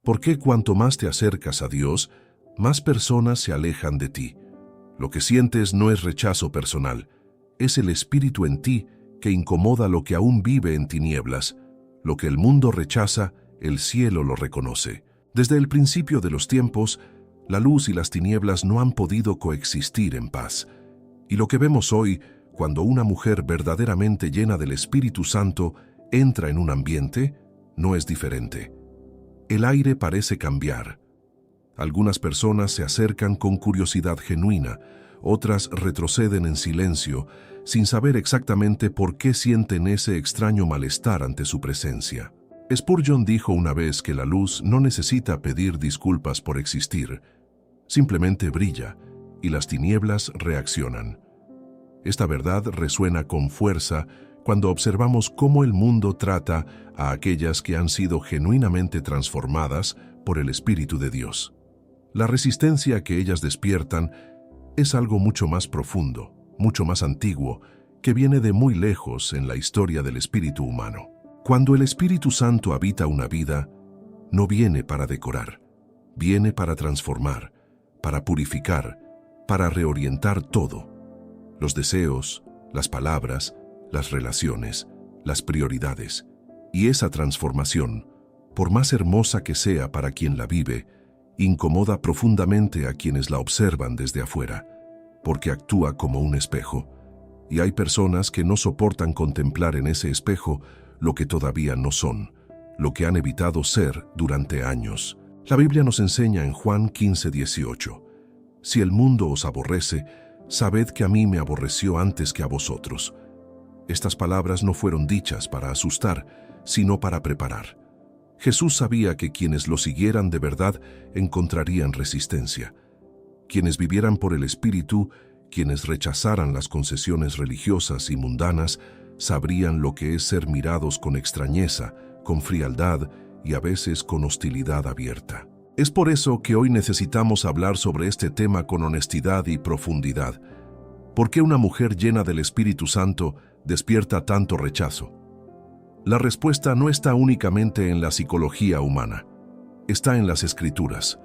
¿Por qué cuanto más te acercas a Dios, más personas se alejan de ti? Lo que sientes no es rechazo personal, es el Espíritu en ti que incomoda lo que aún vive en tinieblas. Lo que el mundo rechaza, el cielo lo reconoce. Desde el principio de los tiempos, la luz y las tinieblas no han podido coexistir en paz. Y lo que vemos hoy, cuando una mujer verdaderamente llena del Espíritu Santo entra en un ambiente, no es diferente. El aire parece cambiar. Algunas personas se acercan con curiosidad genuina, otras retroceden en silencio, sin saber exactamente por qué sienten ese extraño malestar ante su presencia. Spurgeon dijo una vez que la luz no necesita pedir disculpas por existir, simplemente brilla y las tinieblas reaccionan. Esta verdad resuena con fuerza cuando observamos cómo el mundo trata a aquellas que han sido genuinamente transformadas por el Espíritu de Dios. La resistencia que ellas despiertan es algo mucho más profundo, mucho más antiguo, que viene de muy lejos en la historia del espíritu humano. Cuando el Espíritu Santo habita una vida, no viene para decorar, viene para transformar, para purificar, para reorientar todo. Los deseos, las palabras, las relaciones, las prioridades. Y esa transformación, por más hermosa que sea para quien la vive, incomoda profundamente a quienes la observan desde afuera, porque actúa como un espejo. Y hay personas que no soportan contemplar en ese espejo lo que todavía no son, lo que han evitado ser durante años. La Biblia nos enseña en Juan 15:18, «Si el mundo os aborrece, sabed que a mí me aborreció antes que a vosotros». Estas palabras no fueron dichas para asustar, sino para preparar. Jesús sabía que quienes lo siguieran de verdad encontrarían resistencia. Quienes vivieran por el Espíritu, quienes rechazaran las concesiones religiosas y mundanas, sabrían lo que es ser mirados con extrañeza, con frialdad y a veces con hostilidad abierta. Es por eso que hoy necesitamos hablar sobre este tema con honestidad y profundidad. ¿Por qué una mujer llena del Espíritu Santo despierta tanto rechazo? La respuesta no está únicamente en la psicología humana, está en las Escrituras,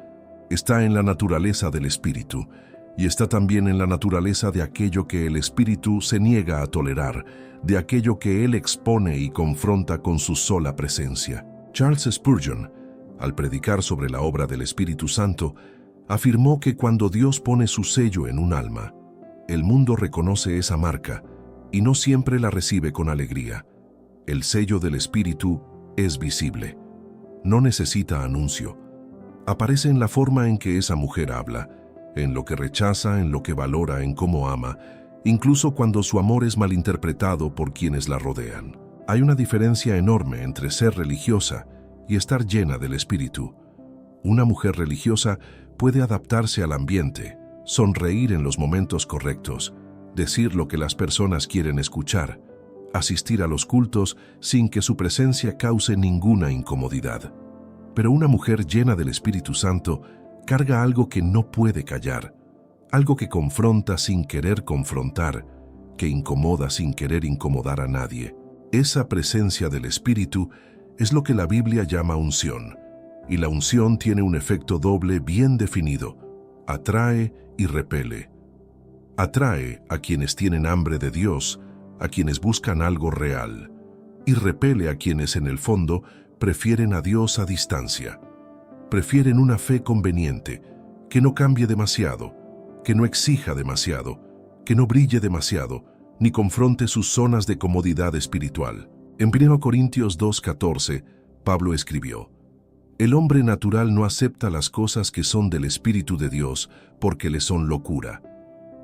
está en la naturaleza del Espíritu y está también en la naturaleza de aquello que el Espíritu se niega a tolerar, de aquello que Él expone y confronta con su sola presencia. Charles Spurgeon, al predicar sobre la obra del Espíritu Santo, afirmó que cuando Dios pone su sello en un alma, el mundo reconoce esa marca y no siempre la recibe con alegría. El sello del Espíritu es visible. No necesita anuncio. Aparece en la forma en que esa mujer habla, en lo que rechaza, en lo que valora, en cómo ama, incluso cuando su amor es malinterpretado por quienes la rodean. Hay una diferencia enorme entre ser religiosa y estar llena del Espíritu. Una mujer religiosa puede adaptarse al ambiente, sonreír en los momentos correctos, decir lo que las personas quieren escuchar, asistir a los cultos sin que su presencia cause ninguna incomodidad. Pero una mujer llena del Espíritu Santo carga algo que no puede callar, algo que confronta sin querer confrontar, que incomoda sin querer incomodar a nadie. Esa presencia del Espíritu es lo que la Biblia llama unción, y la unción tiene un efecto doble bien definido: atrae y repele. Atrae a quienes tienen hambre de Dios, a quienes buscan algo real, y repele a quienes en el fondo prefieren a Dios a distancia. Prefieren una fe conveniente, que no cambie demasiado, que no exija demasiado, que no brille demasiado, ni confronte sus zonas de comodidad espiritual. En 1 Corintios 2:14, Pablo escribió: «El hombre natural no acepta las cosas que son del Espíritu de Dios porque le son locura».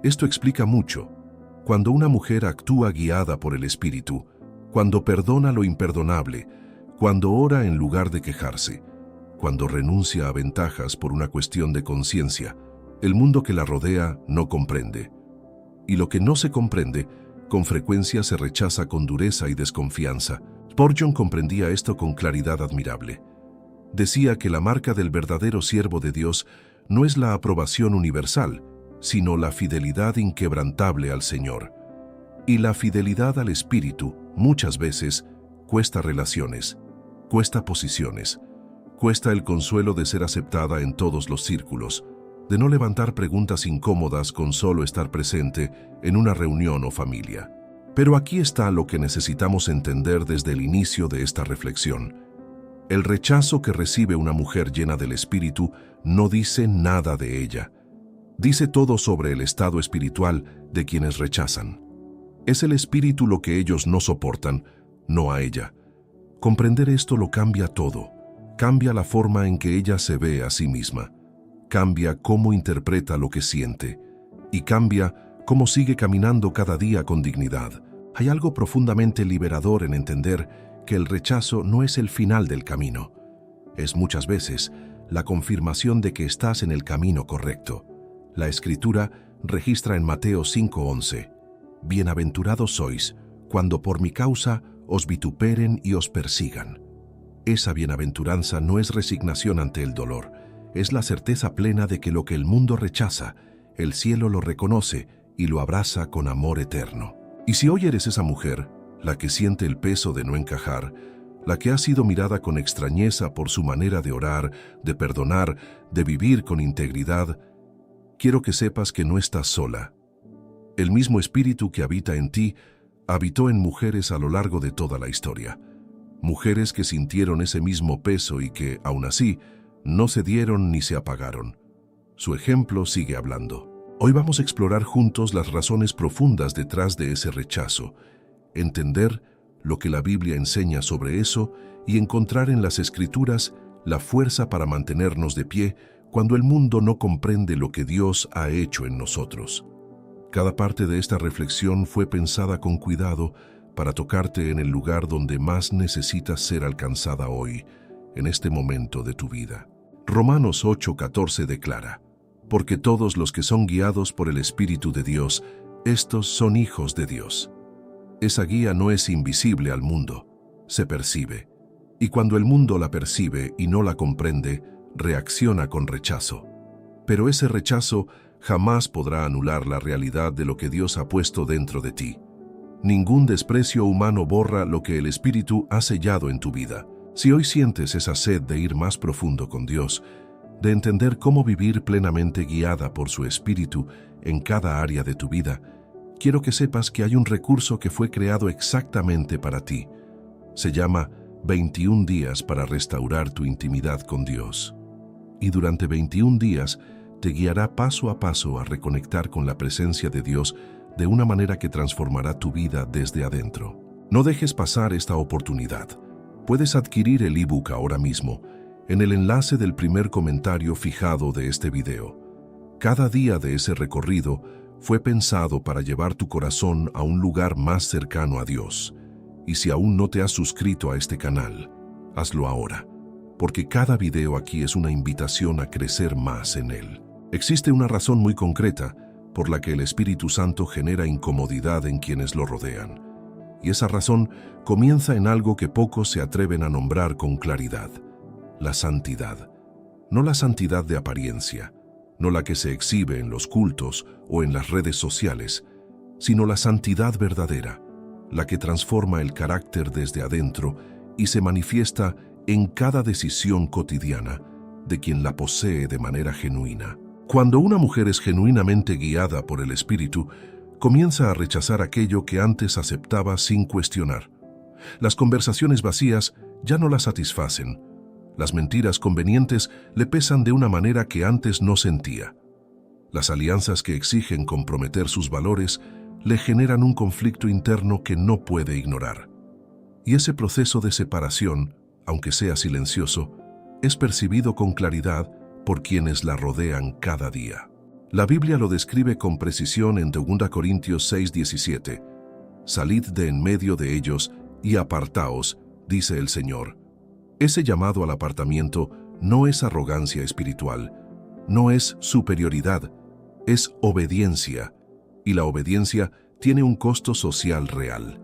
Esto explica mucho. Cuando una mujer actúa guiada por el Espíritu, cuando perdona lo imperdonable, cuando ora en lugar de quejarse, cuando renuncia a ventajas por una cuestión de conciencia, el mundo que la rodea no comprende. Y lo que no se comprende, con frecuencia se rechaza con dureza y desconfianza. Spurgeon comprendía esto con claridad admirable. Decía que la marca del verdadero siervo de Dios no es la aprobación universal, sino la fidelidad inquebrantable al Señor. Y la fidelidad al Espíritu, muchas veces, cuesta relaciones, cuesta posiciones, Cuesta el consuelo de ser aceptada en todos los círculos, de no levantar preguntas incómodas con solo estar presente en una reunión o familia. Pero aquí está lo que necesitamos entender desde el inicio de esta reflexión. El rechazo que recibe una mujer llena del Espíritu no dice nada de ella. Dice todo sobre el estado espiritual de quienes rechazan. Es el Espíritu lo que ellos no soportan, no a ella. Comprender esto lo cambia todo. Cambia la forma en que ella se ve a sí misma. Cambia cómo interpreta lo que siente. Y cambia cómo sigue caminando cada día con dignidad. Hay algo profundamente liberador en entender que el rechazo no es el final del camino. Es muchas veces la confirmación de que estás en el camino correcto. La Escritura registra en Mateo 5:11: Bienaventurados sois, cuando por mi causa os vituperen y os persigan. Esa bienaventuranza no es resignación ante el dolor, es la certeza plena de que lo que el mundo rechaza, el cielo lo reconoce y lo abraza con amor eterno. Y si hoy eres esa mujer, la que siente el peso de no encajar, la que ha sido mirada con extrañeza por su manera de orar, de perdonar, de vivir con integridad, quiero que sepas que no estás sola. El mismo Espíritu que habita en ti, habitó en mujeres a lo largo de toda la historia. Mujeres que sintieron ese mismo peso y que, aún así, no cedieron ni se apagaron. Su ejemplo sigue hablando. Hoy vamos a explorar juntos las razones profundas detrás de ese rechazo, entender lo que la Biblia enseña sobre eso y encontrar en las Escrituras la fuerza para mantenernos de pie cuando el mundo no comprende lo que Dios ha hecho en nosotros. Cada parte de esta reflexión fue pensada con cuidado para tocarte en el lugar donde más necesitas ser alcanzada hoy, en este momento de tu vida. Romanos 8:14 declara: porque todos los que son guiados por el Espíritu de Dios, estos son hijos de Dios. Esa guía no es invisible al mundo, se percibe. Y cuando el mundo la percibe y no la comprende, reacciona con rechazo. Pero ese rechazo jamás podrá anular la realidad de lo que Dios ha puesto dentro de ti. Ningún desprecio humano borra lo que el Espíritu ha sellado en tu vida. Si hoy sientes esa sed de ir más profundo con Dios, de entender cómo vivir plenamente guiada por su Espíritu en cada área de tu vida, quiero que sepas que hay un recurso que fue creado exactamente para ti. Se llama 21 días para restaurar tu intimidad con Dios. Y durante 21 días te guiará paso a paso a reconectar con la presencia de Dios de una manera que transformará tu vida desde adentro. No dejes pasar esta oportunidad. Puedes adquirir el ebook ahora mismo en el enlace del primer comentario fijado de este video. Cada día de ese recorrido fue pensado para llevar tu corazón a un lugar más cercano a Dios. Y si aún no te has suscrito a este canal, hazlo ahora, porque cada video aquí es una invitación a crecer más en él. Existe una razón muy concreta por la que el Espíritu Santo genera incomodidad en quienes lo rodean. Y esa razón comienza en algo que pocos se atreven a nombrar con claridad: la santidad. No la santidad de apariencia, no la que se exhibe en los cultos o en las redes sociales, sino la santidad verdadera, la que transforma el carácter desde adentro y se manifiesta en cada decisión cotidiana de quien la posee de manera genuina. Cuando una mujer es genuinamente guiada por el Espíritu, comienza a rechazar aquello que antes aceptaba sin cuestionar. Las conversaciones vacías ya no la satisfacen. Las mentiras convenientes le pesan de una manera que antes no sentía. Las alianzas que exigen comprometer sus valores le generan un conflicto interno que no puede ignorar. Y ese proceso de separación, aunque sea silencioso, es percibido con claridad por quienes la rodean cada día. La Biblia lo describe con precisión en 2 Corintios 6:17. Salid de en medio de ellos y apartaos, dice el Señor. Ese llamado al apartamiento no es arrogancia espiritual, no es superioridad, es obediencia. Y la obediencia tiene un costo social real.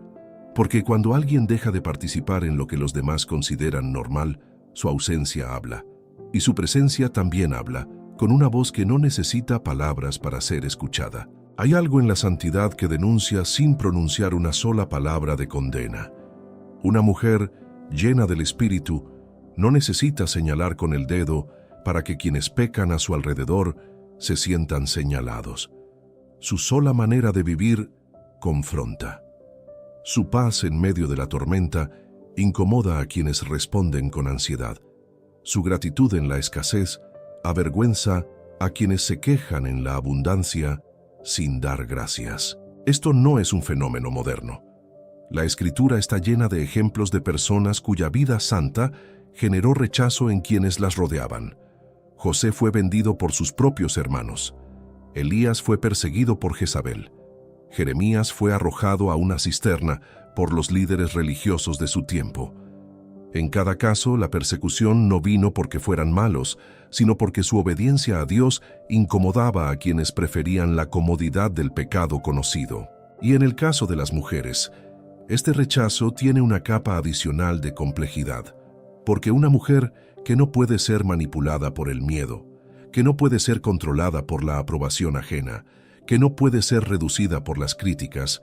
Porque cuando alguien deja de participar en lo que los demás consideran normal, su ausencia habla. Y su presencia también habla, con una voz que no necesita palabras para ser escuchada. Hay algo en la santidad que denuncia sin pronunciar una sola palabra de condena. Una mujer llena del Espíritu No necesita señalar con el dedo para que quienes pecan a su alrededor se sientan señalados. Su sola manera de vivir confronta. Su paz en medio de la tormenta incomoda a quienes responden con ansiedad. Su gratitud en la escasez avergüenza a quienes se quejan en la abundancia sin dar gracias. Esto no es un fenómeno moderno. La Escritura está llena de ejemplos de personas cuya vida santa generó rechazo en quienes las rodeaban. José fue vendido por sus propios hermanos. Elías fue perseguido por Jezabel. Jeremías fue arrojado a una cisterna por los líderes religiosos de su tiempo. En cada caso, la persecución no vino porque fueran malos, sino porque su obediencia a Dios incomodaba a quienes preferían la comodidad del pecado conocido. Y en el caso de las mujeres, este rechazo tiene una capa adicional de complejidad, porque una mujer que no puede ser manipulada por el miedo, que no puede ser controlada por la aprobación ajena, que no puede ser reducida por las críticas,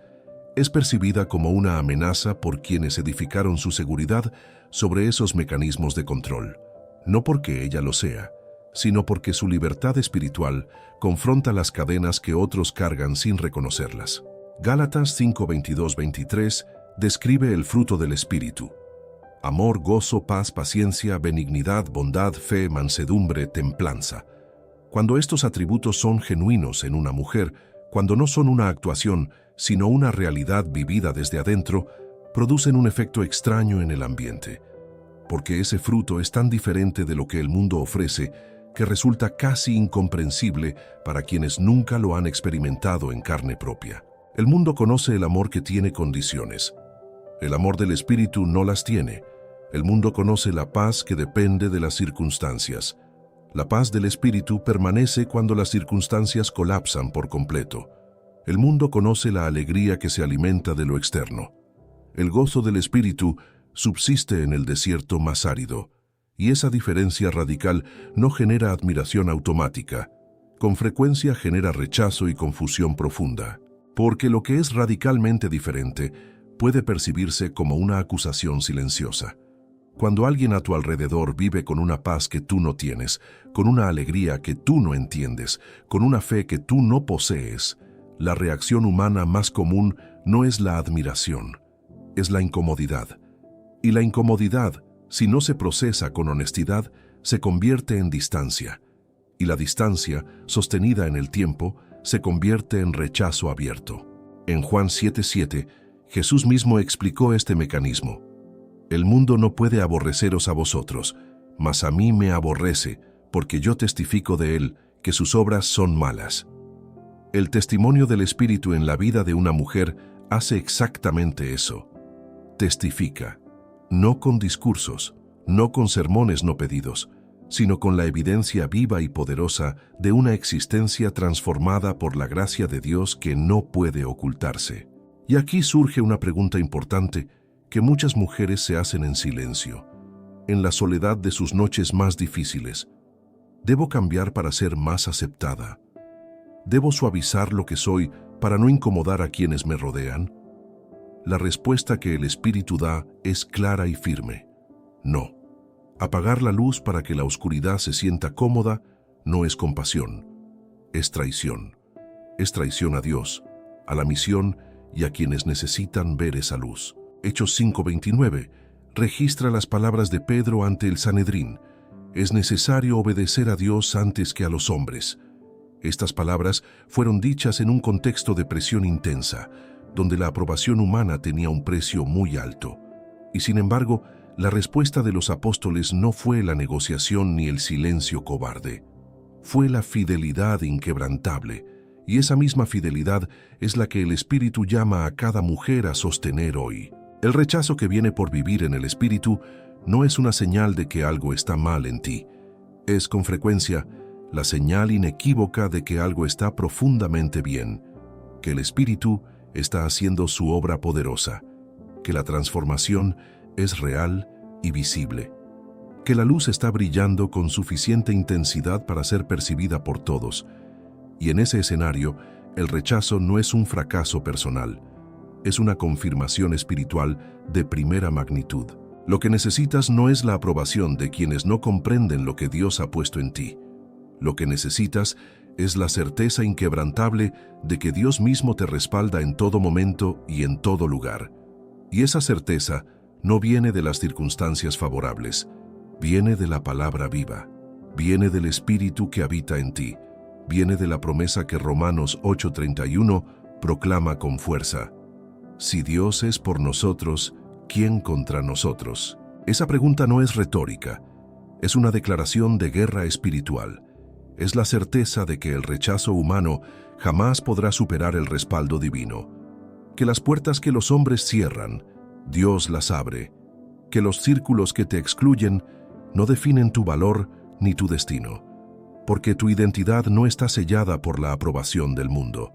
es percibida como una amenaza por quienes edificaron su seguridad sobre esos mecanismos de control, no porque ella lo sea, sino porque su libertad espiritual confronta las cadenas que otros cargan sin reconocerlas. Gálatas 5:22-23 describe el fruto del Espíritu: amor, gozo, paz, paciencia, benignidad, bondad, fe, mansedumbre, templanza. Cuando estos atributos son genuinos en una mujer, cuando no son una actuación, sino una realidad vivida desde adentro, producen un efecto extraño en el ambiente, porque ese fruto es tan diferente de lo que el mundo ofrece que resulta casi incomprensible para quienes nunca lo han experimentado en carne propia. El mundo conoce el amor que tiene condiciones. El amor del Espíritu no las tiene. El mundo conoce la paz que depende de las circunstancias. La paz del Espíritu permanece cuando las circunstancias colapsan por completo. El mundo conoce la alegría que se alimenta de lo externo. El gozo del Espíritu subsiste en el desierto más árido, y esa diferencia radical no genera admiración automática. Con frecuencia genera rechazo y confusión profunda, porque lo que es radicalmente diferente puede percibirse como una acusación silenciosa. Cuando alguien a tu alrededor vive con una paz que tú no tienes, con una alegría que tú no entiendes, con una fe que tú no posees, la reacción humana más común no es la admiración, es la incomodidad. Y la incomodidad, si no se procesa con honestidad, se convierte en distancia. Y la distancia, sostenida en el tiempo, se convierte en rechazo abierto. En Juan 7:7, Jesús mismo explicó este mecanismo. El mundo no puede aborreceros a vosotros, mas a mí me aborrece, porque yo testifico de él que sus obras son malas. El testimonio del Espíritu en la vida de una mujer hace exactamente eso. Testifica, no con discursos, no con sermones no pedidos, sino con la evidencia viva y poderosa de una existencia transformada por la gracia de Dios que no puede ocultarse. Y aquí surge una pregunta importante que muchas mujeres se hacen en silencio, en la soledad de sus noches más difíciles. ¿Debo cambiar para ser más aceptada? ¿Debo suavizar lo que soy para no incomodar a quienes me rodean? La respuesta que el Espíritu da es clara y firme. No. Apagar la luz para que la oscuridad se sienta cómoda no es compasión, es traición. Es traición a Dios, a la misión y a quienes necesitan ver esa luz. Hechos 5:29 registra las palabras de Pedro ante el Sanedrín. Es necesario obedecer a Dios antes que a los hombres. Estas palabras fueron dichas en un contexto de presión intensa, donde la aprobación humana tenía un precio muy alto. Y sin embargo, la respuesta de los apóstoles no fue la negociación ni el silencio cobarde. Fue la fidelidad inquebrantable, y esa misma fidelidad es la que el Espíritu llama a cada mujer a sostener hoy. El rechazo que viene por vivir en el Espíritu no es una señal de que algo está mal en ti. Es, con frecuencia, la señal inequívoca de que algo está profundamente bien, que el Espíritu está haciendo su obra poderosa, que la transformación es real y visible, que la luz está brillando con suficiente intensidad para ser percibida por todos. Y en ese escenario, el rechazo no es un fracaso personal, es una confirmación espiritual de primera magnitud. Lo que necesitas no es la aprobación de quienes no comprenden lo que Dios ha puesto en ti. Lo que necesitas es la certeza inquebrantable de que Dios mismo te respalda en todo momento y en todo lugar. Y esa certeza no viene de las circunstancias favorables, viene de la palabra viva, viene del Espíritu que habita en ti, viene de la promesa que Romanos 8:31 proclama con fuerza. Si Dios es por nosotros, ¿quién contra nosotros? Esa pregunta no es retórica, es una declaración de guerra espiritual. Es la certeza de que el rechazo humano jamás podrá superar el respaldo divino. Que las puertas que los hombres cierran, Dios las abre. Que los círculos que te excluyen no definen tu valor ni tu destino. Porque tu identidad no está sellada por la aprobación del mundo.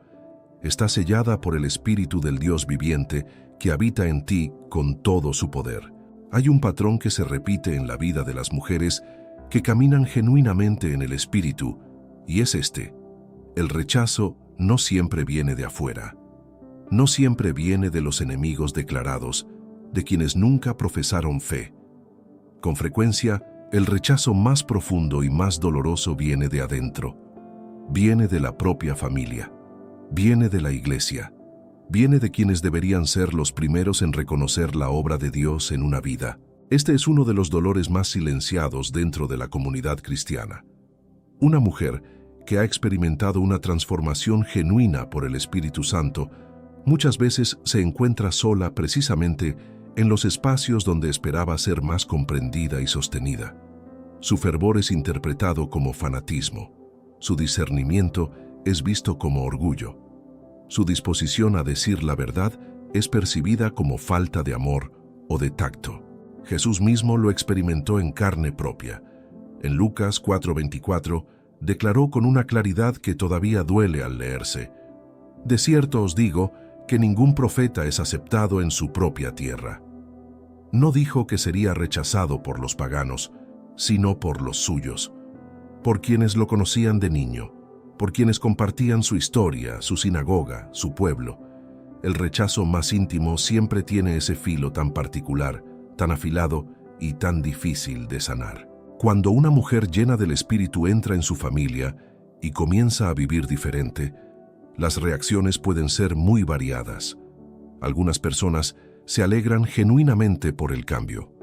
Está sellada por el Espíritu del Dios viviente que habita en ti con todo su poder. Hay un patrón que se repite en la vida de las mujeres que caminan genuinamente en el Espíritu, y es este: el rechazo no siempre viene de afuera. No siempre viene de los enemigos declarados, de quienes nunca profesaron fe. Con frecuencia, el rechazo más profundo y más doloroso viene de adentro. Viene de la propia familia. Viene de la iglesia. Viene de quienes deberían ser los primeros en reconocer la obra de Dios en una vida. Este es uno de los dolores más silenciados dentro de la comunidad cristiana. Una mujer que ha experimentado una transformación genuina por el Espíritu Santo muchas veces se encuentra sola precisamente en los espacios donde esperaba ser más comprendida y sostenida. Su fervor es interpretado como fanatismo. Su discernimiento es visto como orgullo. Su disposición a decir la verdad es percibida como falta de amor o de tacto. Jesús mismo lo experimentó en carne propia. En Lucas 4:24 declaró con una claridad que todavía duele al leerse: de cierto os digo que ningún profeta es aceptado en su propia tierra. No dijo que sería rechazado por los paganos, sino por los suyos, por quienes lo conocían de niño, por quienes compartían su historia, su sinagoga, su pueblo. El rechazo más íntimo siempre tiene ese filo tan particular, tan afilado y tan difícil de sanar. Cuando una mujer llena del Espíritu entra en su familia y comienza a vivir diferente, las reacciones pueden ser muy variadas. Algunas personas se alegran genuinamente por el cambio,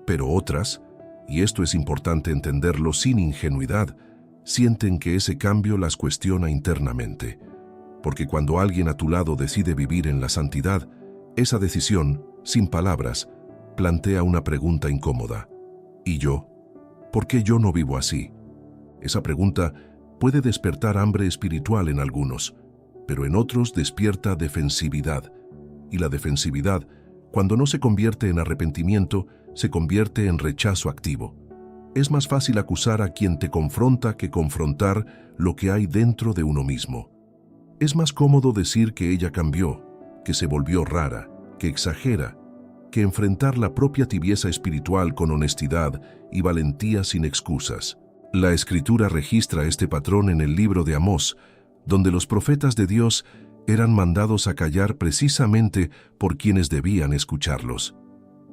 pero otras, y esto es importante entenderlo sin ingenuidad, sienten que ese cambio las cuestiona internamente. Porque cuando alguien a tu lado decide vivir en la santidad, esa decisión, sin palabras, plantea una pregunta incómoda. ¿Y yo? ¿Por qué yo no vivo así? Esa pregunta puede despertar hambre espiritual en algunos, pero en otros despierta defensividad. Y la defensividad, cuando no se convierte en arrepentimiento, se convierte en rechazo activo. Es más fácil acusar a quien te confronta que confrontar lo que hay dentro de uno mismo. Es más cómodo decir que ella cambió, que se volvió rara, que exagera, que enfrentar la propia tibieza espiritual con honestidad y valentía sin excusas. La Escritura registra este patrón en el libro de Amós, donde los profetas de Dios eran mandados a callar precisamente por quienes debían escucharlos.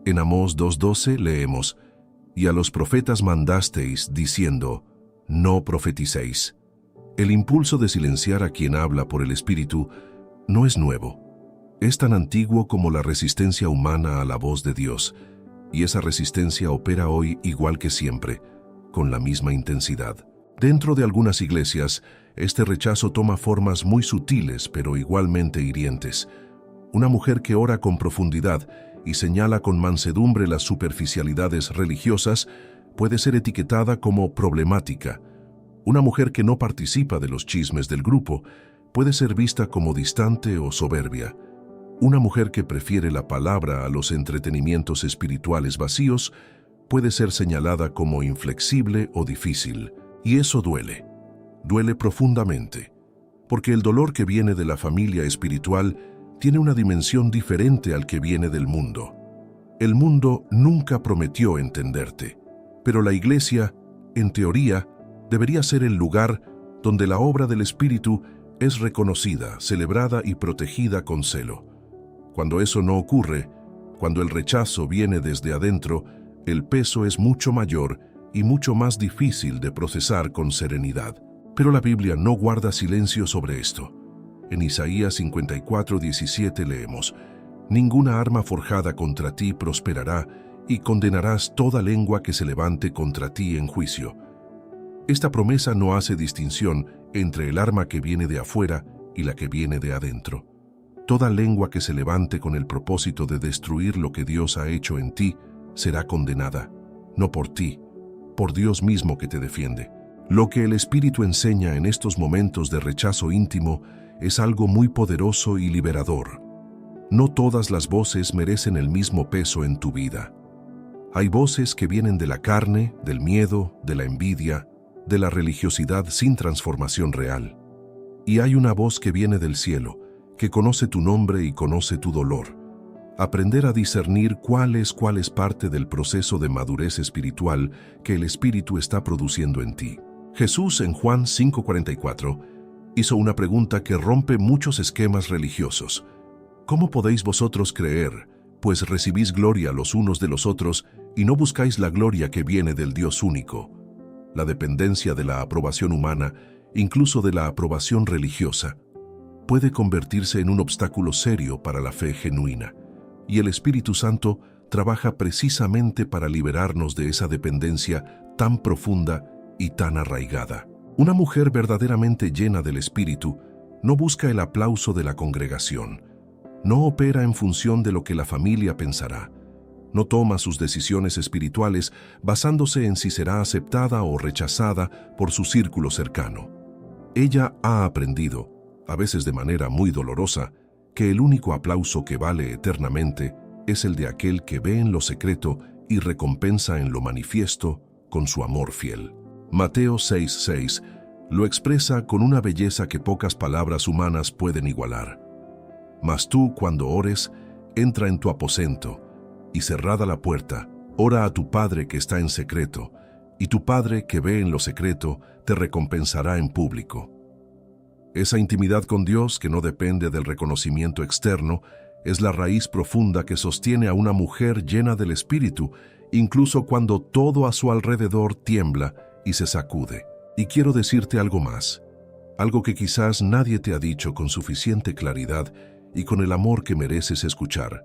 En Amós 2:12 leemos: «Y a los profetas mandasteis, diciendo, no profeticéis». El impulso de silenciar a quien habla por el Espíritu no es nuevo. Es tan antiguo como la resistencia humana a la voz de Dios, y esa resistencia opera hoy igual que siempre, con la misma intensidad. Dentro de algunas iglesias, este rechazo toma formas muy sutiles pero igualmente hirientes. Una mujer que ora con profundidad y señala con mansedumbre las superficialidades religiosas puede ser etiquetada como problemática. Una mujer que no participa de los chismes del grupo puede ser vista como distante o soberbia. Una mujer que prefiere la palabra a los entretenimientos espirituales vacíos puede ser señalada como inflexible o difícil. Y eso duele. Duele profundamente, porque el dolor que viene de la familia espiritual tiene una dimensión diferente al que viene del mundo. El mundo nunca prometió entenderte, pero la iglesia, en teoría, debería ser el lugar donde la obra del Espíritu es reconocida, celebrada y protegida con celo. Cuando eso no ocurre, Cuando el rechazo viene desde adentro, el peso es mucho mayor y mucho más difícil de procesar con serenidad. Pero la Biblia no guarda silencio sobre esto. En Isaías 54:17 leemos: «Ninguna arma forjada contra ti prosperará, y condenarás toda lengua que se levante contra ti en juicio». Esta promesa no hace distinción entre el arma que viene de afuera y la que viene de adentro. Toda lengua que se levante con el propósito de destruir lo que Dios ha hecho en ti será condenada, no por ti, por Dios mismo que te defiende. Lo que el Espíritu enseña en estos momentos de rechazo íntimo es algo muy poderoso y liberador. No todas las voces merecen el mismo peso en tu vida. Hay voces que vienen de la carne, del miedo, de la envidia, de la religiosidad sin transformación real. Y hay una voz que viene del cielo, que conoce tu nombre y conoce tu dolor. Aprender a discernir cuál es parte del proceso de madurez espiritual que el Espíritu está produciendo en ti. Jesús en Juan 5:44 hizo una pregunta que rompe muchos esquemas religiosos. ¿Cómo podéis vosotros creer, pues recibís gloria los unos de los otros y no buscáis la gloria que viene del Dios único? La dependencia de la aprobación humana, incluso de la aprobación religiosa, puede convertirse en un obstáculo serio para la fe genuina. Y el Espíritu Santo trabaja precisamente para liberarnos de esa dependencia tan profunda y tan arraigada. Una mujer verdaderamente llena del Espíritu no busca el aplauso de la congregación, no opera en función de lo que la familia pensará, no toma sus decisiones espirituales basándose en si será aceptada o rechazada por su círculo cercano. Ella ha aprendido, a veces de manera muy dolorosa, que el único aplauso que vale eternamente es el de aquel que ve en lo secreto y recompensa en lo manifiesto con su amor fiel. Mateo 6:6 lo expresa con una belleza que pocas palabras humanas pueden igualar. Mas tú, cuando ores, entra en tu aposento, y cerrada la puerta, ora a tu Padre que está en secreto, y tu Padre que ve en lo secreto te recompensará en público. Esa intimidad con Dios, que no depende del reconocimiento externo, es la raíz profunda que sostiene a una mujer llena del Espíritu, incluso cuando todo a su alrededor tiembla y se sacude. Y quiero decirte algo más, algo que quizás nadie te ha dicho con suficiente claridad y con el amor que mereces escuchar.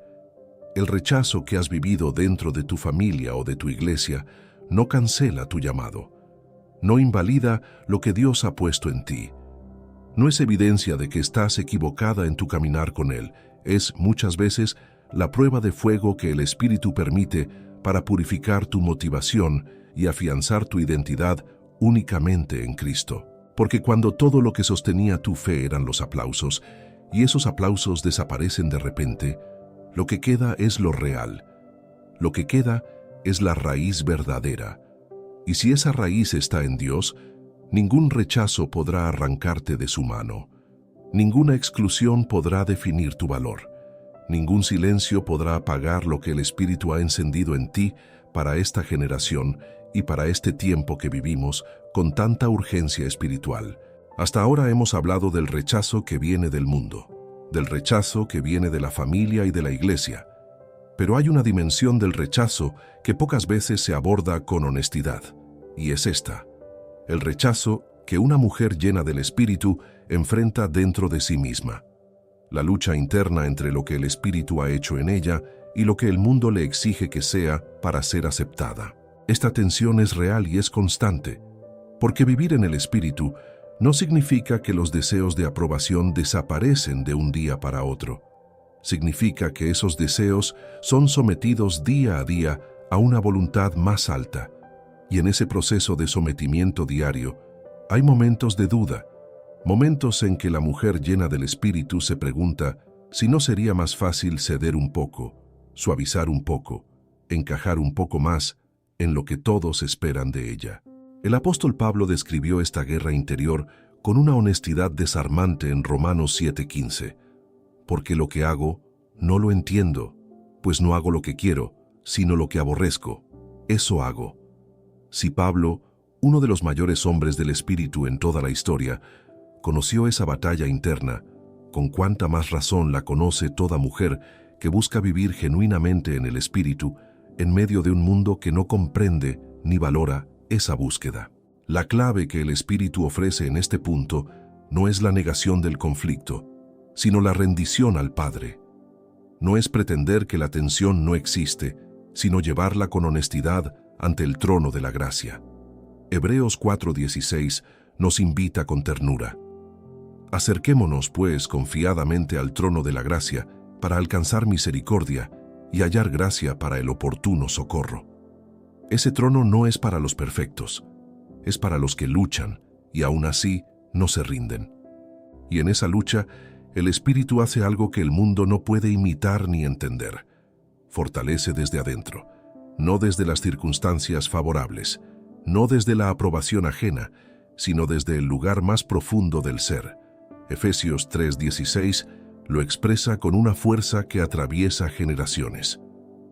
El rechazo que has vivido dentro de tu familia o de tu iglesia no cancela tu llamado, no invalida lo que Dios ha puesto en ti. No es evidencia de que estás equivocada en tu caminar con Él, es muchas veces la prueba de fuego que el Espíritu permite para purificar tu motivación y afianzar tu identidad únicamente en Cristo. Porque cuando todo lo que sostenía tu fe eran los aplausos, y esos aplausos desaparecen de repente, lo que queda es lo real. Lo que queda es la raíz verdadera. Y si esa raíz está en Dios, ningún rechazo podrá arrancarte de su mano. Ninguna exclusión podrá definir tu valor. Ningún silencio podrá apagar lo que el Espíritu ha encendido en ti para esta generación y para este tiempo que vivimos con tanta urgencia espiritual. Hasta ahora hemos hablado del rechazo que viene del mundo, del rechazo que viene de la familia y de la iglesia. Pero hay una dimensión del rechazo que pocas veces se aborda con honestidad, y es esta: el rechazo que una mujer llena del Espíritu enfrenta dentro de sí misma. La lucha interna entre lo que el Espíritu ha hecho en ella y lo que el mundo le exige que sea para ser aceptada. Esta tensión es real y es constante, porque vivir en el Espíritu no significa que los deseos de aprobación desaparecen de un día para otro. Significa que esos deseos son sometidos día a día a una voluntad más alta, y en ese proceso de sometimiento diario hay momentos de duda, momentos en que la mujer llena del Espíritu se pregunta si no sería más fácil ceder un poco, suavizar un poco, encajar un poco más en lo que todos esperan de ella. El apóstol Pablo describió esta guerra interior con una honestidad desarmante en Romanos 7:15. Porque lo que hago, no lo entiendo, pues no hago lo que quiero, sino lo que aborrezco. Eso hago. Si Pablo, uno de los mayores hombres del Espíritu en toda la historia, conoció esa batalla interna, con cuánta más razón la conoce toda mujer que busca vivir genuinamente en el Espíritu en medio de un mundo que no comprende ni valora esa búsqueda. La clave que el Espíritu ofrece en este punto no es la negación del conflicto, sino la rendición al Padre. No es pretender que la tensión no existe, sino llevarla con honestidad ante el trono de la gracia. Hebreos 4:16 nos invita con ternura. Acerquémonos, pues, confiadamente al trono de la gracia para alcanzar misericordia y hallar gracia para el oportuno socorro. Ese trono no es para los perfectos, es para los que luchan y aún así no se rinden. Y en esa lucha, el Espíritu hace algo que el mundo no puede imitar ni entender. Fortalece desde adentro, no desde las circunstancias favorables, no desde la aprobación ajena, sino desde el lugar más profundo del ser. Efesios 3:16 lo expresa con una fuerza que atraviesa generaciones.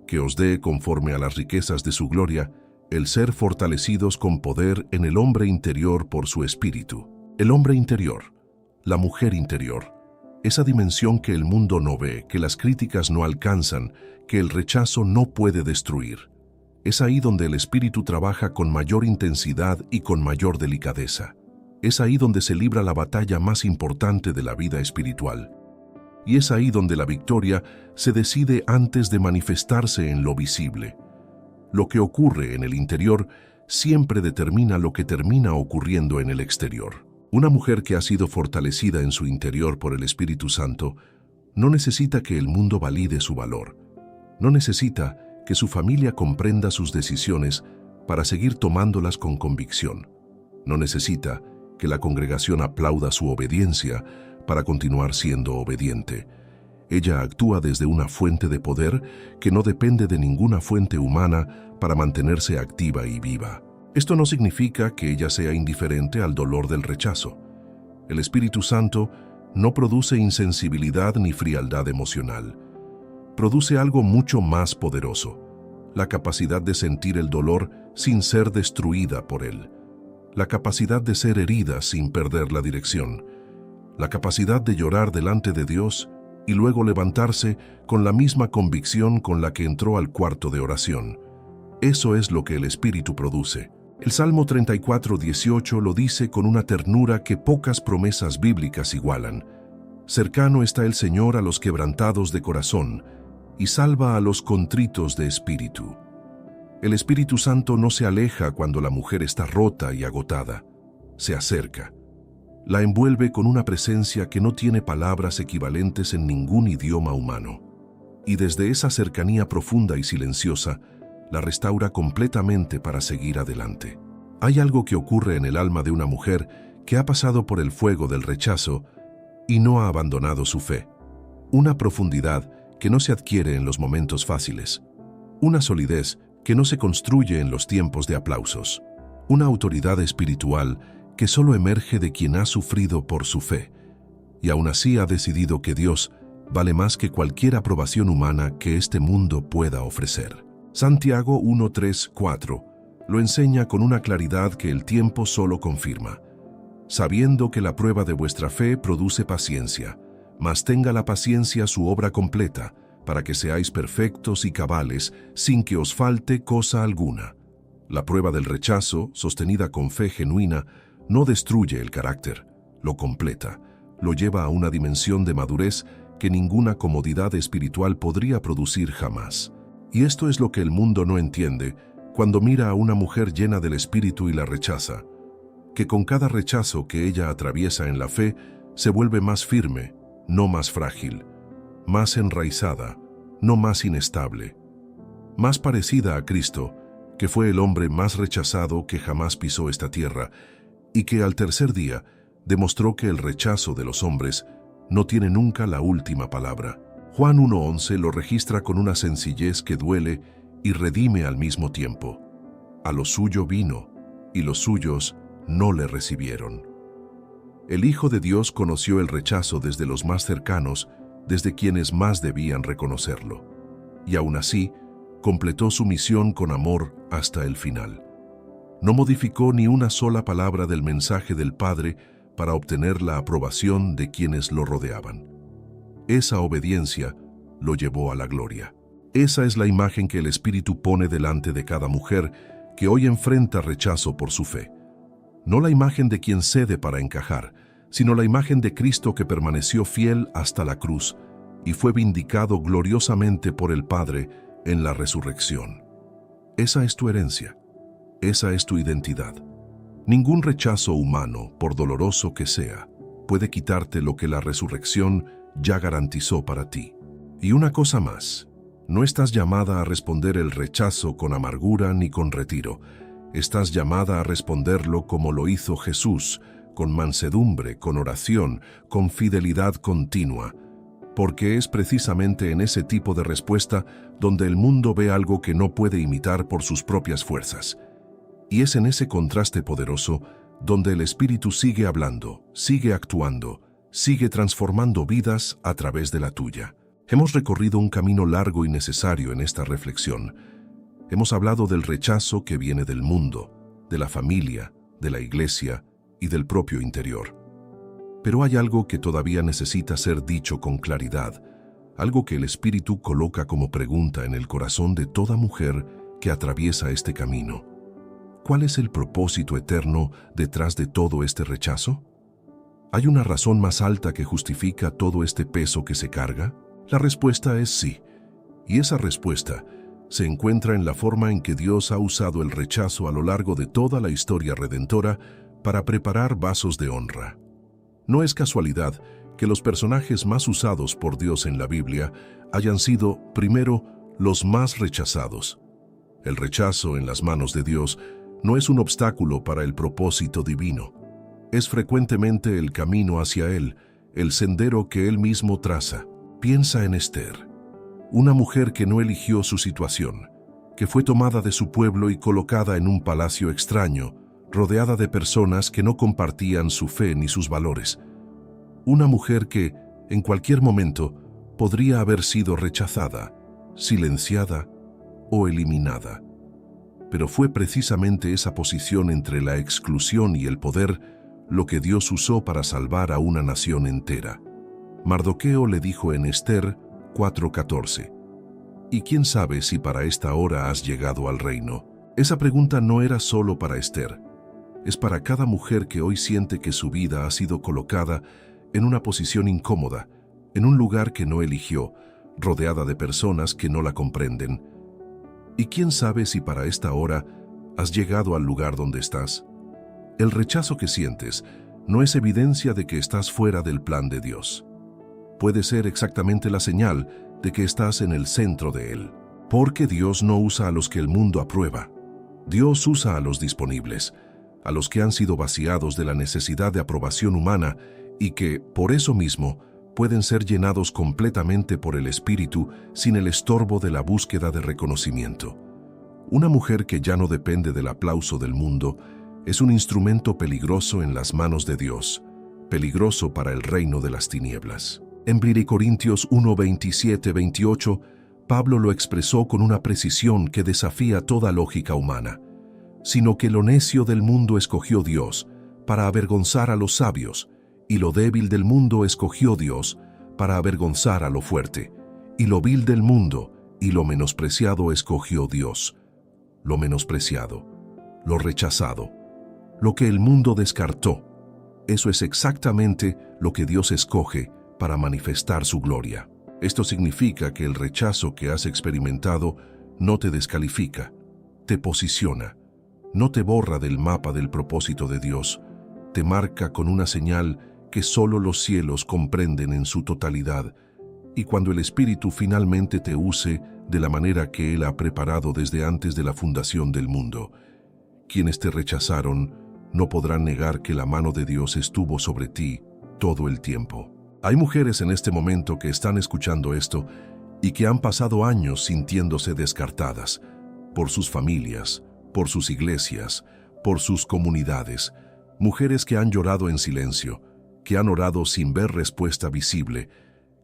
Que os dé, conforme a las riquezas de su gloria, el ser fortalecidos con poder en el hombre interior por su Espíritu. El hombre interior, la mujer interior, esa dimensión que el mundo no ve, que las críticas no alcanzan, que el rechazo no puede destruir. Es ahí donde el Espíritu trabaja con mayor intensidad y con mayor delicadeza. Es ahí donde se libra la batalla más importante de la vida espiritual. Y es ahí donde la victoria se decide antes de manifestarse en lo visible. Lo que ocurre en el interior siempre determina lo que termina ocurriendo en el exterior. Una mujer que ha sido fortalecida en su interior por el Espíritu Santo no necesita que el mundo valide su valor. No necesita que su familia comprenda sus decisiones para seguir tomándolas con convicción. No necesita que la congregación aplauda su obediencia para continuar siendo obediente. Ella actúa desde una fuente de poder que no depende de ninguna fuente humana para mantenerse activa y viva. Esto no significa que ella sea indiferente al dolor del rechazo. El Espíritu Santo no produce insensibilidad ni frialdad emocional. Produce algo mucho más poderoso: la capacidad de sentir el dolor sin ser destruida por él, la capacidad de ser herida sin perder la dirección, la capacidad de llorar delante de Dios y luego levantarse con la misma convicción con la que entró al cuarto de oración. Eso es lo que el Espíritu produce. El Salmo 34:18 lo dice con una ternura que pocas promesas bíblicas igualan. Cercano está el Señor a los quebrantados de corazón y salva a los contritos de espíritu. El Espíritu Santo no se aleja cuando la mujer está rota y agotada. Se acerca. La envuelve con una presencia que no tiene palabras equivalentes en ningún idioma humano. Y desde esa cercanía profunda y silenciosa, la restaura completamente para seguir adelante. Hay algo que ocurre en el alma de una mujer que ha pasado por el fuego del rechazo y no ha abandonado su fe. Una profundidad que no se adquiere en los momentos fáciles. Una solidez que no se construye en los tiempos de aplausos. Una autoridad espiritual que solo emerge de quien ha sufrido por su fe, y aún así ha decidido que Dios vale más que cualquier aprobación humana que este mundo pueda ofrecer. Santiago 1:3-4 lo enseña con una claridad que el tiempo solo confirma. Sabiendo que la prueba de vuestra fe produce paciencia, mas tenga la paciencia su obra completa, para que seáis perfectos y cabales, sin que os falte cosa alguna. La prueba del rechazo, sostenida con fe genuina, no destruye el carácter, lo completa, lo lleva a una dimensión de madurez que ninguna comodidad espiritual podría producir jamás. Y esto es lo que el mundo no entiende cuando mira a una mujer llena del Espíritu y la rechaza, que con cada rechazo que ella atraviesa en la fe se vuelve más firme, no más frágil, más enraizada, no más inestable, más parecida a Cristo, que fue el hombre más rechazado que jamás pisó esta tierra, y que al tercer día demostró que el rechazo de los hombres no tiene nunca la última palabra. Juan 1:11 lo registra con una sencillez que duele y redime al mismo tiempo. A lo suyo vino, y los suyos no le recibieron. El Hijo de Dios conoció el rechazo desde los más cercanos, desde quienes más debían reconocerlo, y aún así completó su misión con amor hasta el final. No modificó ni una sola palabra del mensaje del Padre para obtener la aprobación de quienes lo rodeaban. Esa obediencia lo llevó a la gloria. Esa es la imagen que el Espíritu pone delante de cada mujer que hoy enfrenta rechazo por su fe. No la imagen de quien cede para encajar, sino la imagen de Cristo que permaneció fiel hasta la cruz y fue vindicado gloriosamente por el Padre en la resurrección. Esa es tu herencia. Esa es tu identidad. Ningún rechazo humano, por doloroso que sea, puede quitarte lo que la resurrección ya garantizó para ti. Y una cosa más, no estás llamada a responder el rechazo con amargura ni con retiro. Estás llamada a responderlo como lo hizo Jesús, con mansedumbre, con oración, con fidelidad continua, porque es precisamente en ese tipo de respuesta donde el mundo ve algo que no puede imitar por sus propias fuerzas. Y es en ese contraste poderoso donde el Espíritu sigue hablando, sigue actuando, sigue transformando vidas a través de la tuya. Hemos recorrido un camino largo y necesario en esta reflexión. Hemos hablado del rechazo que viene del mundo, de la familia, de la iglesia y del propio interior. Pero hay algo que todavía necesita ser dicho con claridad, algo que el Espíritu coloca como pregunta en el corazón de toda mujer que atraviesa este camino. ¿Cuál es el propósito eterno detrás de todo este rechazo? ¿Hay una razón más alta que justifica todo este peso que se carga? La respuesta es sí, y esa respuesta se encuentra en la forma en que Dios ha usado el rechazo a lo largo de toda la historia redentora para preparar vasos de honra. No es casualidad que los personajes más usados por Dios en la Biblia hayan sido, primero, los más rechazados. El rechazo en las manos de Dios no es un obstáculo para el propósito divino. Es frecuentemente el camino hacia Él, el sendero que Él mismo traza. Piensa en Esther, una mujer que no eligió su situación, que fue tomada de su pueblo y colocada en un palacio extraño, rodeada de personas que no compartían su fe ni sus valores. Una mujer que, en cualquier momento, podría haber sido rechazada, silenciada o eliminada. Pero fue precisamente esa posición entre la exclusión y el poder lo que Dios usó para salvar a una nación entera. Mardoqueo le dijo en Esther 4:14, «¿Y quién sabe si para esta hora has llegado al reino?». Esa pregunta no era solo para Esther, es para cada mujer que hoy siente que su vida ha sido colocada en una posición incómoda, en un lugar que no eligió, rodeada de personas que no la comprenden. ¿Y quién sabe si para esta hora has llegado al lugar donde estás? El rechazo que sientes no es evidencia de que estás fuera del plan de Dios. Puede ser exactamente la señal de que estás en el centro de Él. Porque Dios no usa a los que el mundo aprueba. Dios usa a los disponibles, a los que han sido vaciados de la necesidad de aprobación humana y que, por eso mismo, pueden ser llenados completamente por el Espíritu sin el estorbo de la búsqueda de reconocimiento. Una mujer que ya no depende del aplauso del mundo es un instrumento peligroso en las manos de Dios, peligroso para el reino de las tinieblas. En 1 Corintios 1:27-28, Pablo lo expresó con una precisión que desafía toda lógica humana. Sino que lo necio del mundo escogió Dios para avergonzar a los sabios, y lo débil del mundo escogió Dios para avergonzar a lo fuerte, y lo vil del mundo y lo menospreciado escogió Dios. Lo menospreciado, lo rechazado, lo que el mundo descartó, eso es exactamente lo que Dios escoge para manifestar su gloria. Esto significa que el rechazo que has experimentado no te descalifica, te posiciona, no te borra del mapa del propósito de Dios, te marca con una señal que solo los cielos comprenden en su totalidad, y cuando el Espíritu finalmente te use de la manera que Él ha preparado desde antes de la fundación del mundo, quienes te rechazaron no podrán negar que la mano de Dios estuvo sobre ti todo el tiempo. Hay mujeres en este momento que están escuchando esto y que han pasado años sintiéndose descartadas por sus familias, por sus iglesias, por sus comunidades. Mujeres que han llorado en silencio, que han orado sin ver respuesta visible,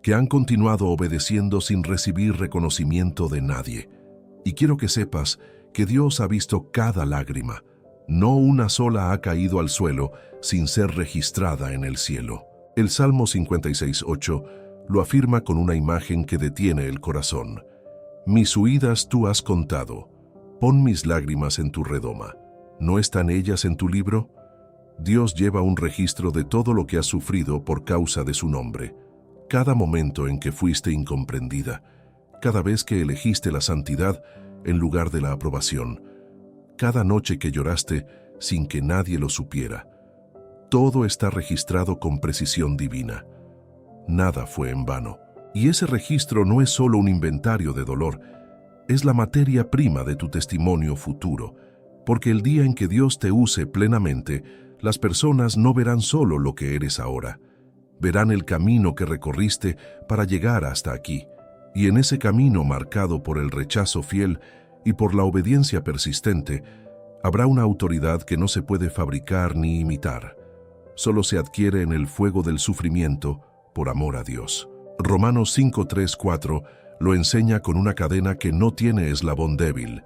que han continuado obedeciendo sin recibir reconocimiento de nadie. Y quiero que sepas que Dios ha visto cada lágrima. No una sola ha caído al suelo sin ser registrada en el cielo. El Salmo 56:8 lo afirma con una imagen que detiene el corazón. Mis huidas tú has contado. Pon mis lágrimas en tu redoma. ¿No están ellas en tu libro? Dios lleva un registro de todo lo que has sufrido por causa de su nombre. Cada momento en que fuiste incomprendida, cada vez que elegiste la santidad en lugar de la aprobación, cada noche que lloraste sin que nadie lo supiera. Todo está registrado con precisión divina. Nada fue en vano. Y ese registro no es solo un inventario de dolor, es la materia prima de tu testimonio futuro, porque el día en que Dios te use plenamente, las personas no verán solo lo que eres ahora, verán el camino que recorriste para llegar hasta aquí, y en ese camino marcado por el rechazo fiel y por la obediencia persistente, habrá una autoridad que no se puede fabricar ni imitar, solo se adquiere en el fuego del sufrimiento por amor a Dios. Romanos 5:3-4 lo enseña con una cadena que no tiene eslabón débil.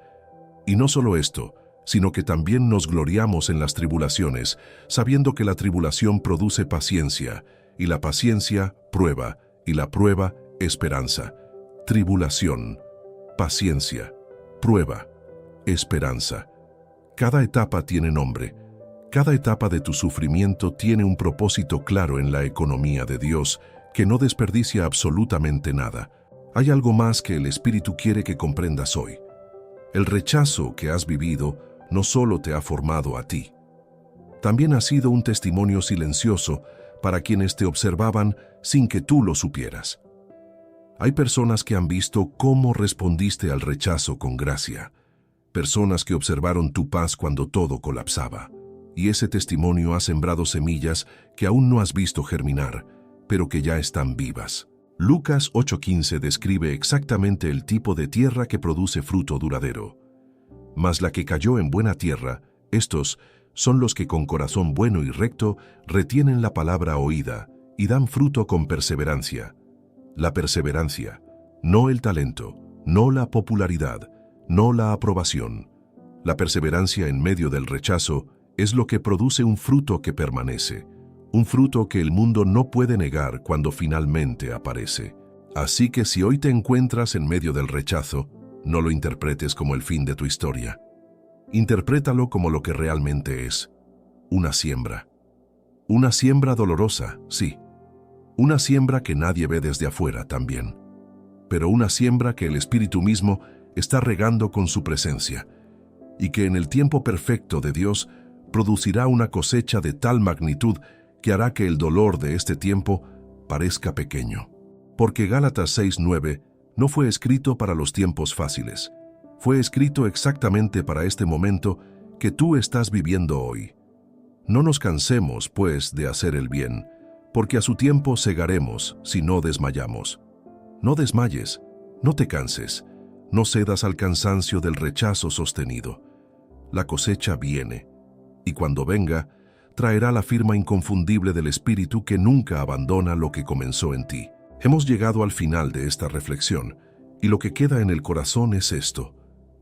Y no solo esto, sino que también nos gloriamos en las tribulaciones, sabiendo que la tribulación produce paciencia, y la paciencia, prueba, y la prueba, esperanza. Tribulación, paciencia, prueba, esperanza. Cada etapa tiene nombre. Cada etapa de tu sufrimiento tiene un propósito claro en la economía de Dios, que no desperdicia absolutamente nada. Hay algo más que el Espíritu quiere que comprendas hoy. El rechazo que has vivido no solo te ha formado a ti, también ha sido un testimonio silencioso para quienes te observaban sin que tú lo supieras. Hay personas que han visto cómo respondiste al rechazo con gracia, personas que observaron tu paz cuando todo colapsaba, y ese testimonio ha sembrado semillas que aún no has visto germinar, pero que ya están vivas. Lucas 8:15 describe exactamente el tipo de tierra que produce fruto duradero. Mas la que cayó en buena tierra, estos son los que con corazón bueno y recto retienen la palabra oída y dan fruto con perseverancia. La perseverancia, no el talento, no la popularidad, no la aprobación. La perseverancia en medio del rechazo es lo que produce un fruto que permanece, un fruto que el mundo no puede negar cuando finalmente aparece. Así que si hoy te encuentras en medio del rechazo, no lo interpretes como el fin de tu historia. Interprétalo como lo que realmente es: una siembra. Una siembra dolorosa, sí. Una siembra que nadie ve desde afuera también. Pero una siembra que el Espíritu mismo está regando con su presencia, y que en el tiempo perfecto de Dios producirá una cosecha de tal magnitud que hará que el dolor de este tiempo parezca pequeño. Porque Gálatas 6:9 no fue escrito para los tiempos fáciles. Fue escrito exactamente para este momento que tú estás viviendo hoy. No nos cansemos, pues, de hacer el bien, porque a su tiempo segaremos si no desmayamos. No desmayes, no te canses, no cedas al cansancio del rechazo sostenido. La cosecha viene, y cuando venga, traerá la firma inconfundible del Espíritu que nunca abandona lo que comenzó en ti. Hemos llegado al final de esta reflexión, y lo que queda en el corazón es esto: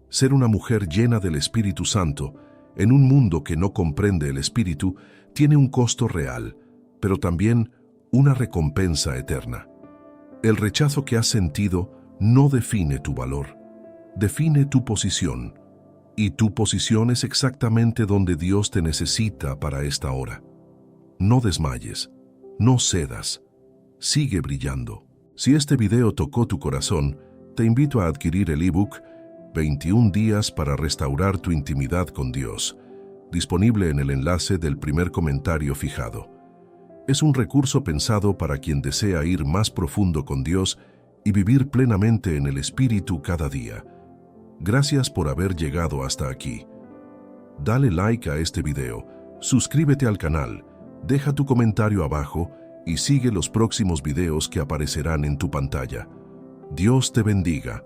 ser una mujer llena del Espíritu Santo, en un mundo que no comprende el Espíritu, tiene un costo real, pero también una recompensa eterna. El rechazo que has sentido no define tu valor, define tu posición, y tu posición es exactamente donde Dios te necesita para esta hora. No desmayes, no cedas, sigue brillando. Si este video tocó tu corazón, te invito a adquirir el ebook 21 días para restaurar tu intimidad con Dios, disponible en el enlace del primer comentario fijado. Es un recurso pensado para quien desea ir más profundo con Dios y vivir plenamente en el Espíritu cada día. Gracias por haber llegado hasta aquí. Dale like a este video, suscríbete al canal, deja tu comentario abajo y sigue los próximos videos que aparecerán en tu pantalla. Dios te bendiga.